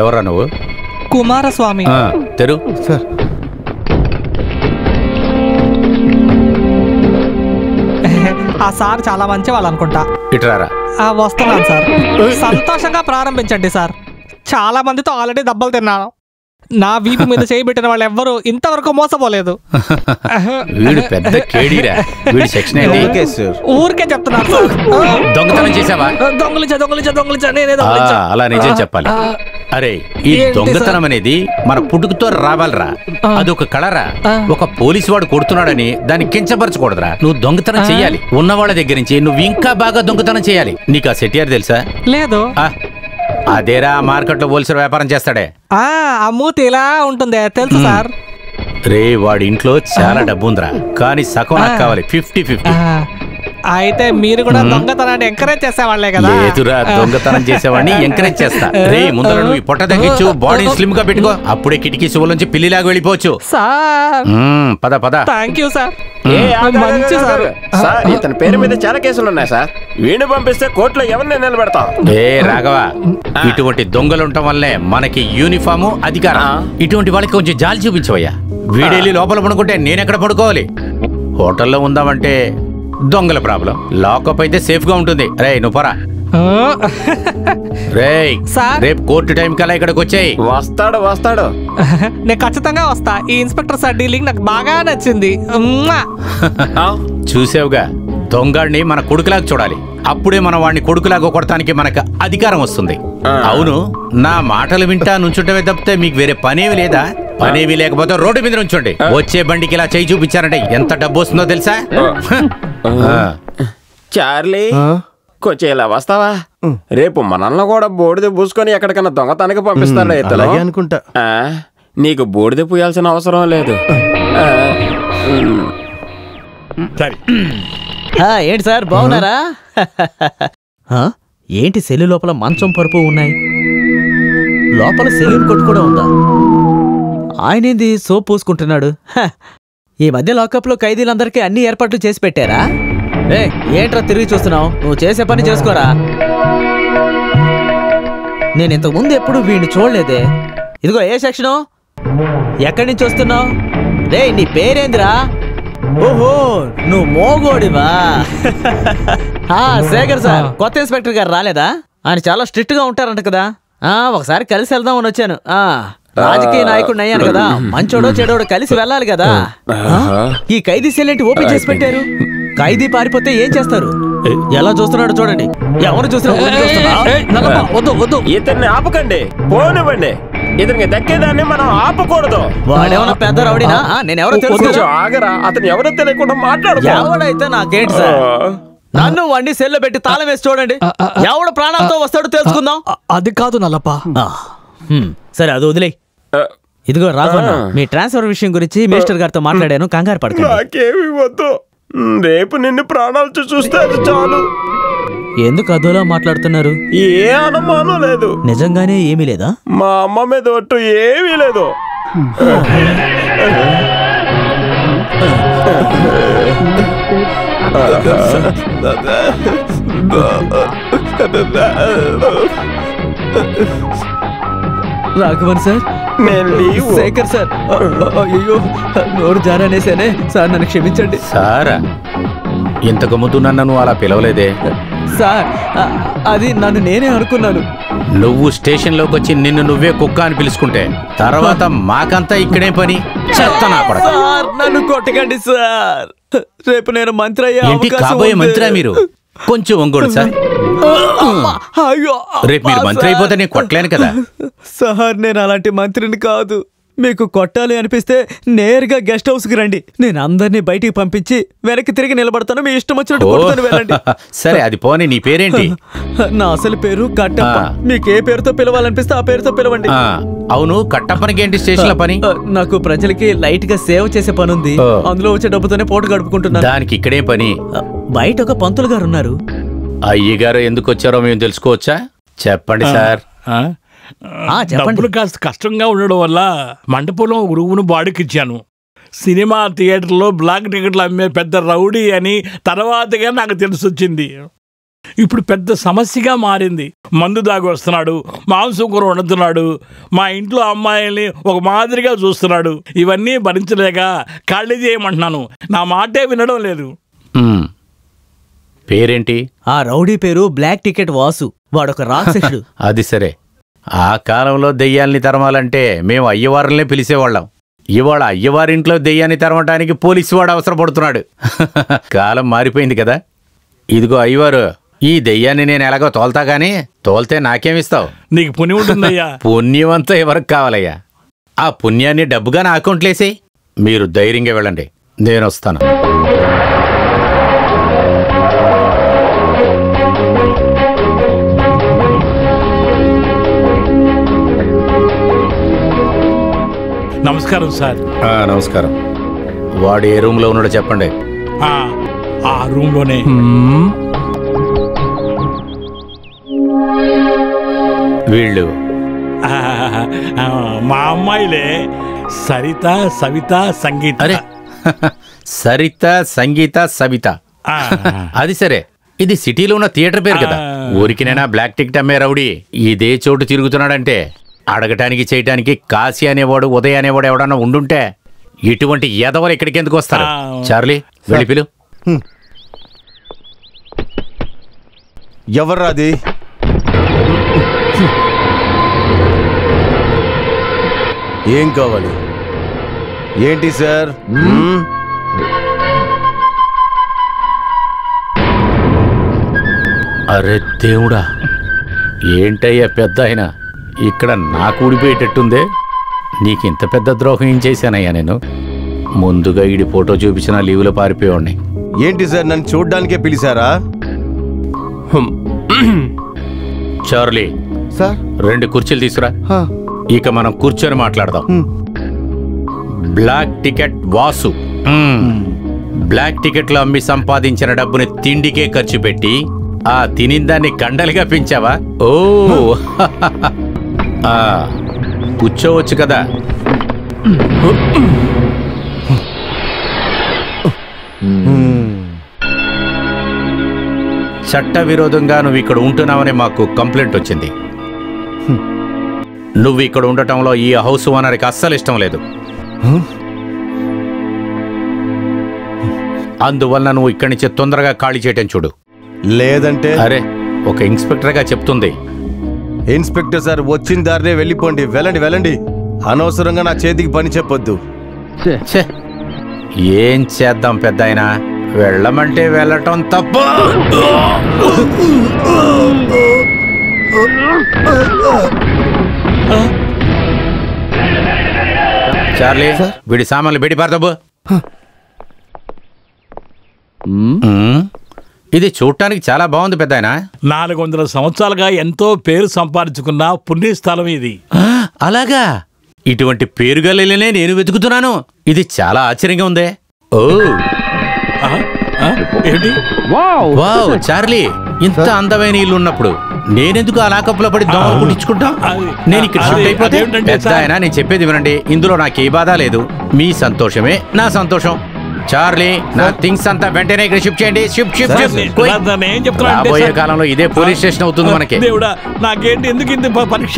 ఎవరా నువ్వు? కుమారస్వామి. తెరు సార్. ఆ సార్ చాలా మంచి వాళ్ళు అనుకుంటా. ఇట్రారా. వస్తున్నాను సార్. సంతోషంగా ప్రారంభించండి సార్. చాలా మందితో ఆల్రెడీ దెబ్బలు తిన్నాను. నా వీపు మీద చేయబెట్టిన వాళ్ళు ఎవ్వరూ ఇంతవరకు మోసపోలేదు. వీడు పెద్ద కేడీరా. వీడి సెక్షన్ ఏంటి? ఊరికే చెప్తున్నారు సార్. దొంగతనం చేసావా? దొంగలించా నేనే దొంగలించా. అలా నిజం చెప్పాలి. అరే ఈ దొంగతనం అనేది మన పుట్టుకతో రావాలరా. అదొక కళరా. ఒక పోలీసు వాడు కొడుతున్నాడని దాన్ని కించపరచకూడదురా. నువ్వు దొంగతనం చెయ్యాలి. ఉన్నవాళ్ళ దగ్గర నుంచి నువ్వు ఇంకా బాగా దొంగతనం చేయాలి. నీకు ఆ సెటియార్ తెలుసా? లేదు. అదేరా మార్కెట్ లో హోల్సేల్ వ్యాపారం చేస్తాడే. ఆ మూతి ఇలా ఉంటుంది తెలుసు సార్. రే వాడి ఇంట్లో చాలా డబ్బు ఉందిరా. కానీ సగం నాకు కావాలి. 50-50. అయితే మీరు కూడా దొంగతనాన్ని ఎంకరేజ్ చేసేవాళ్లే కదా? లేదురా, దొంగతనం చేసేవాడిని ఎంకరేజ్ చేస్తా. రే ముందర నువ్వు పొట్ట తగ్గించు, బాడీ స్లిమ్ గా పెట్టుకో. అప్పుడే కిటికీ సువ్వుల నుంచి పిల్లిలాగా వెళ్ళిపోవచ్చు. సార్ పద పద. Thank you sir. మంచి సార్. ఇతని పేరు మీద చాలా కేసులు ఉన్నాయి సార్. వీణు పంపిస్తే కోర్టులో ఎవరిని నిలబెడతాం? ఏ రాఘవ, ఇటువంటి దొంగలు ఉండటం వల్లే మనకి యూనిఫాము అధికారం. ఇటువంటి వాళ్ళకి కొంచెం జాలి చూపించవయ్యా. వీడెళ్ళి లోపల పడుకుంటే నేనెక్కడ పడుకోవాలి? హోటల్లో ఉందామంటే దొంగల ప్రాబ్లం. లాకప్ అయితే సేఫ్ గా ఉంటుంది. రే నువ్వు పోరా. రేయ్ రేపు కోర్టు టైం కల్లా ఇక్కడికి వచ్చాయి. వస్తాడు. నేను ఖచ్చితంగా వస్తా. ఈ ఇన్స్పెక్టర్ సార్ డీలింగ్ నాకు బాగా నచ్చింది. చూసావుగా, దొంగడిని మన కొడుకులాగా చూడాలి. అప్పుడే మనం వాడిని కొడుకులాగా కొడటానికి మనకు అధికారం వస్తుంది. అవును, నా మాటలు వింటా నుంచుంటమే తప్పితే మీకు వేరే పనేవి లేదా? పనేవి లేకపోతే రోడ్డు మీద నుంచోండి. వచ్చే బండికి ఇలా చేయి చూపించారంటే ఎంత డబ్బు వస్తుందో తెలుసా? చార్లీ కొంచెం ఇలా వస్తావా? రేపు మనల్ని కూడా బూడిద పూసుకొని ఎక్కడికన్నా దొంగతనానికి పంపిస్తాడు ఇతను అనుకుంటా. నీకు బూడిద పూయాల్సిన అవసరం లేదు. ఏంటి సార్ బాగున్నారా? ఏంటి సెల్లు లోపల మంచం పరుపు ఉన్నాయి, లోపల సెల్యూన్ కొట్టు కూడా ఉందా? ఆయనేంది సోప్ పూసుకుంటున్నాడు? ఈ మధ్య లాకప్ లో ఖైదీలందరికీ అన్ని ఏర్పాట్లు చేసి పెట్టారా? ఏంట్రా తిరిగి చూస్తున్నావు? నువ్వు చేసే పని చేసుకోరా. నేను ఇంతకు ముందు ఎప్పుడు వీడిని చూడలేదే. ఇదిగో ఏ సెక్షను? ఎక్కడి నుంచి వస్తున్నావు? రే నీ పేరేందిరా? ఓహో నువ్వు మోగోడివా? శేఖర్ సార్, కొత్త ఇన్స్పెక్టర్ గారు రాలేదా? ఆయన చాలా స్ట్రిక్ట్ గా ఉంటారంట కదా. ఒకసారి కలిసి వెళ్దామని వచ్చాను. రాజకీయ నాయకుడిని అయ్యాను కదా, మంచోడో చెడోడో కలిసి వెళ్ళాలి కదా. ఈ ఖైదీ సెల్ ఏంటి ఓపెన్ చేసి పెట్టారు? ఖైదీ పారిపోతే ఏం చేస్తారు? ఎలా చూస్తున్నాడు చూడండి. ఎవరు చూస్తున్నా? ఇతన్ని ఆపకండి, పోనివ్వండి. ఇతనికి దక్కేదాన్ని మనం ఆపకూడదు. వాడేమన్నా పెద్ద రౌడీనా? నేనెవరో తెలుసు. ఆగరా, అతను ఎవరో తెలియకుండా మాట్లాడు. ఎవడైతే నాకేంటి సార్? నన్ను వండి సెల్లో పెట్టి తాళం వేసి చూడండి. ఎవడు ప్రాణాలతో వస్తాడో తెలుసుకుందాం. అది కాదు నల్లప్ప. సరే అది వదిలే. ఇదిగో రాఘవన్న, మీ ట్రాన్స్ఫర్ విషయం గురించి మినిస్టర్ గారితో మాట్లాడాను. కంగారు పడకండి. నాకేమి వద్దు. రేపు నిన్ను ప్రాణాలతో చూస్తే అది చాలు. ఎందుకు అదోలా మాట్లాడుతున్నారు? ఏ అనుమానం లేదు. నిజంగానే ఏమీ లేదా? మా అమ్మ మీద ఒట్టు ఏమీ లేదు. రాఘవన్ సార్, శేఖర్ సార్, అయ్యో నోరు జారనేసానే సార్, నన్ను క్షమించండి. సారా, ఇంతకు ముందు నన్ను అలా పిలవలేదే సార్. అది నన్ను నేనే అనుకున్నాను. నువ్వు స్టేషన్ లోకి వచ్చి నిన్ను నువ్వే కుక్క అని పిలుచుకుంటే తర్వాత మాకంతా ఇక్కడే పని. సార్ నన్ను కొట్టకండి సార్. రేపు నేను మంత్రి అయ్యే కాబోయే మంత్రి. మీరు కొంచెం ఒంగోడు సార్. రేపు మీరు మంత్రి అయిపోతే నేను కొట్టలేను కదా సార్. నేను అలాంటి మంత్రిని కాదు. మీకు కొట్టాలి అనిపిస్తే నేరుగా గెస్ట్ హౌస్ కి రండి. నేను అందరినీ బయటికి పంపించి వెనక్కి తిరిగి నిలబడతాను. మీ ఇష్టం వచ్చినట్టు కొడతాను, వెళ్ళండి. సరే అది పోనీ, నీ పేరేంటి? నా అసలు పేరు కట్టప్ప. మీకు ఏ పేరుతో పిలవాలనిపిస్తే ఆ పేరుతో పిలవండి. అవును, కట్టప్పనికి ఏంటి స్టేషన్ లో పని? నాకు ప్రజలకి లైట్ గా సేవ చేసే పని ఉంది. అందులో వచ్చే డబ్బుతోనే పూట గడుపుకుంటున్నాను. దానికి ఇక్కడే పని? బయట ఒక పంతులు గారు ఉన్నారు. అయ్యగారు ఎందుకు వచ్చారో మేము తెలుసుకోవచ్చా? చెప్పండి సార్. డబ్బులు కాస్త కష్టంగా ఉండడం వల్ల మండపంలో గురువును బాడుకిచ్చాను. సినిమా థియేటర్లో బ్లాక్ టికెట్లు అమ్మే పెద్ద రౌడీ అని తర్వాతగా నాకు తెలిసొచ్చింది. ఇప్పుడు పెద్ద సమస్యగా మారింది. మందు దాగి వస్తున్నాడు, మాంసం కూర వండుతున్నాడు, మా ఇంట్లో అమ్మాయిల్ని ఒక మాదిరిగా చూస్తున్నాడు. ఇవన్నీ భరించలేక ఖాళీ చేయమంటున్నాను. నా మాటే వినడం లేదు. పేరేంటి? ఆ రౌడీ పేరు బ్లాక్ టికెట్ వాసు. వాడొక రాక్షసుడు. అది సరే. ఆ కాలంలో దెయ్యాల్ని తరమాలంటే మేము అయ్యవారులనే పిలిచేవాళ్ళం. ఇవాళ అయ్యవారింట్లో దెయ్యాన్ని తరమటానికి పోలీసు వాడు అవసరపడుతున్నాడు. కాలం మారిపోయింది కదా. ఇదిగో అయ్యవారు, ఈ దెయ్యాన్ని నేను ఎలాగో తోల్తా గానీ తోల్తే నాకేమిస్తావు? నీకు పుణ్యం ఉంటుందయ్యా. పుణ్యమంతా ఎవరికి కావాలయ్యా? ఆ పుణ్యాన్ని డబ్బుగా నా అకౌంట్లేసేయి. మీరు ధైర్యంగా వెళ్ళండి, నేను వస్తాను. నమస్కారం సార్. నమస్కారం. వాడు ఏ రూమ్లో ఉన్నాడో చెప్పండి. ఆ రూమ్లోనే. వీళ్ళు మా అమ్మాయిలే, సరిత, సవిత, సంగీత. అరే, సరిత, సంగీత, సవిత. అది సరే. ఇది సిటీలో ఉన్న థియేటర్ పేరు కదా. ఊరికినైనా బ్లాక్ టికెట్ అమ్మే రౌడీ ఇదే చోటు తిరుగుతున్నాడంటే అడగటానికి చేయటానికి కాశీ అనేవాడు, ఉదయ్ అనేవాడు ఎవడన్నా ఉండుంటే ఇటువంటి ఎదవలు ఇక్కడికి ఎందుకు వస్తారు? చార్లీ, వెళ్ళి పిలు. ఎవర్రాది? ఏం కావాలి? ఏంటి సార్? అరే దేవుడా, ఏంటయ్యా పెద్ద ఆయన, ఇక్కడ నాకు ఊడిపోయేటట్టుందే. నీకింత పెద్ద ద్రోహం ఏం చేశానయ్యా నేను? ముందుగా ఈడి ఫోటో చూపించిన లీవులో పారిపోయేవాడిని. ఏంటి సార్, నన్ను చూడ్డానికే పిలిచారా? చార్లీ సార్, 2 కుర్చీలు తీసుకురా. ఇక మనం కూర్చొని మాట్లాడదాం. Black ticket Vasu. బ్లాక్ టికెట్లు అమ్మి సంపాదించిన డబ్బుని తిండికే ఖర్చు పెట్టి ఆ తినిందాన్ని కండలుగా పెంచావా? ఓ, కూర్చోవచ్చు కదా. చట్ట విరోధంగా నువ్వు ఇక్కడ ఉంటున్నావని మాకు కంప్లైంట్ వచ్చింది. నువ్వు ఇక్కడ ఉండటంలో ఈ హౌస్ ఓనర్కి అస్సలు ఇష్టం లేదు. అందువల్ల నువ్వు ఇక్కడి నుంచి తొందరగా ఖాళీ చేయటం చూడు. లేదంటే? అరే, ఒక ఇన్స్పెక్టర్గా చెప్తుంది. ఇన్స్పెక్టర్ సార్, వచ్చిన దారినే వెళ్ళిపోండి. వెళ్ళండి వెళ్ళండి. అనవసరంగా నా చేతికి పని చెప్పొద్దు. ఏం చేద్దాం పెద్దాయన, వెళ్ళమంటే వెళ్ళటం తప్ప. చార్లీ, వీడి సామాన్లు బయట పారదబ్బు. ఇది చూడటానికి చాలా బాగుంది పెద్దాయన. 400 సంవత్సరాలుగా ఎంతో పేరు సంపాదించుకున్న పుణ్యస్థలం ఇది. అలాగా? ఇటువంటి పేరుగలనే నేను వెతుకుతున్నాను. ఇది చాలా ఆశ్చర్యంగా ఉందే. ఓ, ఏంటి? వావ్, చార్లీ, ఇంత అందమైన ఇల్లు ఉన్నప్పుడు నేనెందుకు ఆ లాకప్లో పడి దోమలు కుట్టించుకుంటా? నేను ఇక్కడ షిఫ్ట్ అయిపోతే పెద్దాయన, నేను చెప్పేది వినండి. ఇందులో నాకే బాధ లేదు. మీ సంతోషమే నా సంతోషం. చార్లీ, నా థింగ్స్ అంతా వెంటనే ఇక్కడ షిఫ్ట్ చేయండి. రాబోయే కాలంలో ఇదే పోలీస్ స్టేషన్ అవుతుంది మనకి. దేవుడా, నాకేంటి, ఎందుకు ఇంత పరీక్ష?